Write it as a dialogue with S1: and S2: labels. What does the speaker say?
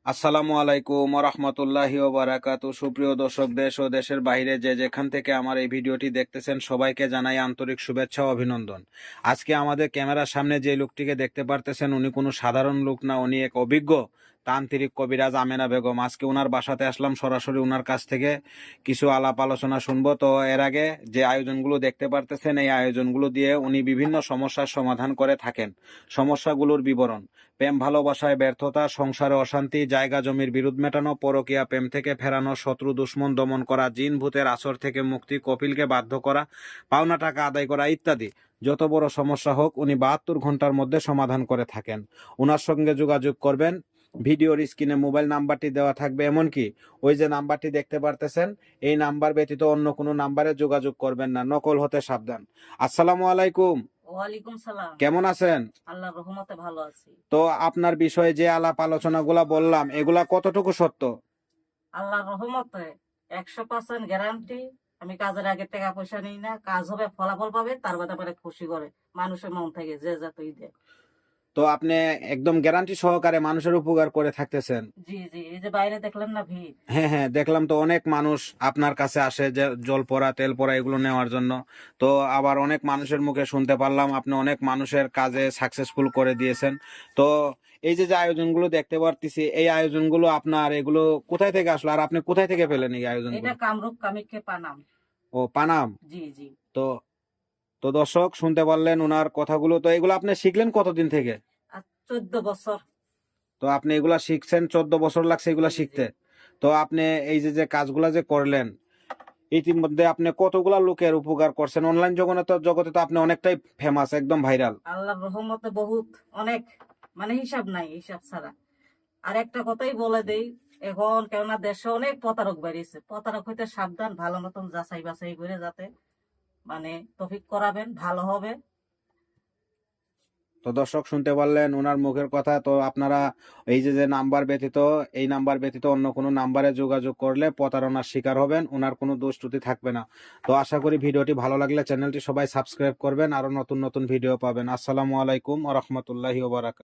S1: আসসালামু আলাইকুম রহমতুল্লাহি ও বারাকাতু। সুপ্রিয় দর্শক, দেশ ও দেশের বাইরে যে যেখান থেকে আমার এই ভিডিওটি দেখতেছেন সবাইকে জানাই আন্তরিক শুভেচ্ছা ও অভিনন্দন। আজকে আমাদের ক্যামেরার সামনে যে লোকটিকে দেখতে পারতেছেন উনি কোনো সাধারণ লোক না, উনি এক অভিজ্ঞ তান্ত্রিক কবিরাজ আমেনা বেগম। আজকে ওনার বাসাতে আসলাম, সরাসরি ওনার কাছ থেকে কিছু আলাপ আলোচনা শুনবো। তো এর আগে যে আয়োজনগুলো দেখতে পারতেছেন এই আয়োজনগুলো দিয়ে উনি বিভিন্ন সমস্যার সমাধান করে থাকেন। সমস্যাগুলোর বিবরণ: প্রেম ভালোবাসায় ব্যর্থতা, সংসারে অশান্তি, জায়গা জমির বিরোধ মেটানো, পরকীয়া প্রেম থেকে ফেরানো, শত্রু দুশ্মন দমন করা, জিন ভূতের আসর থেকে মুক্তি, কপিলকে বাধ্য করা, পাওনা টাকা আদায় করা ইত্যাদি। যত বড় সমস্যা হোক উনি 72 ঘন্টার মধ্যে সমাধান করে থাকেন। ওনার সঙ্গে যোগাযোগ করবেন, ভিডিওর স্ক্রিনে মোবাইল নাম্বারটি দেওয়া থাকবে, এমনকি ওই যে নাম্বারটি দেখতে পারতেছেন এই নাম্বার ব্যতীত অন্য কোনো নাম্বারে যোগাযোগ করবেন না, নকল হতে সাবধান। আসসালামু আলাইকুম।
S2: ওয়ালাইকুম সালাম।
S1: কেমন আছেন?
S2: আল্লাহর রহমতে ভালো আছি।
S1: তো আপনার বিষয়ে যে আলাপ আলোচনাগুলা বললাম এগুলা কতটুকু সত্য?
S2: আল্লাহর রহমতে 100% গ্যারান্টি। আমি কাজের আগে টাকা পয়সা নিই না, কাজ হবে, ফলাফল পাবে, তার ব্যাপারে খুশি করে মানুষের মন থেকে যে যতই দেয়।
S1: তো আপনি একদম গ্যারান্টি সহকারে মানুষের উপকার করে থাকতেছেন।
S2: জি জি, এই যে বাইরে দেখলেন না ভিড়।
S1: হ্যাঁ হ্যাঁ, দেখলাম তো অনেক মানুষ আপনার কাছে আসে যে জল পড়া তেল পড়া এগুলো নেওয়ার জন্য। তো আবার অনেক মানুষের মুখে শুনতে পারলাম আপনি অনেক মানুষের কাজে সাকসেসফুল করে দিয়েছেন। তো এই যে যে আয়োজনগুলো দেখতে পারতেছি এই আয়োজনগুলো আপনার এগুলো কোথায় থেকে আসলো, আর আপনি কোথায় থেকে পেলেন এই আয়োজনগুলো?
S2: এটা কামরূপ কামিক্ষে পানাম।
S1: ও, পানাম।
S2: জি জি।
S1: তো তো দর্শক শুনতে পারলেন ওনার কথাগুলো। তো এগুলো আপনি শিখলেন কতদিন থেকে?
S2: আর 14 বছর।
S1: তো আপনি এগুলা শিখছেন, 14 বছর লাগছে এগুলা
S2: জি, জি।
S1: শিখতে। তো আপনি এই যে যে কাজগুলা যে করলেন ইতিমধ্যে আপনি কতগুলা লোকের উপকার করছেন। অনলাইন জগতে তো আপনি অনেকটাই ফেমাস, একদম ভাইরাল।
S2: আল্লাহর রহমতে বহুত, অনেক, মানে হিসাব নাই, হিসাব ছাড়া। আর একটা কথাই বলে দেই, এখন কেননা দেশে অনেক প্রতারক বেরিয়েছে, প্রতারক হইতে সাবধান, ভালো মতন যাচাই বাছাই করে যাতে মানে তফিক করাবেন, ভালো হবে।
S1: তো দর্শক শুনতে পারলেন ওনার মুখের কথা। তো আপনারা এই যে যে নাম্বার ব্যতীত, এই নাম্বার ব্যতীত অন্য কোনো নাম্বারে যোগাযোগ করলে প্রতারণার শিকার হবেন, ওনার কোনো দোষ ত্রুটি থাকবে না। তো আশা করি ভিডিওটি ভালো লাগলে চ্যানেলটি সবাই সাবস্ক্রাইব করবেন, আরো নতুন নতুন ভিডিও পাবেন। আসসালামু আলাইকুম ওয়া রাহমাতুল্লাহি ওয়া বারাকাতুহু।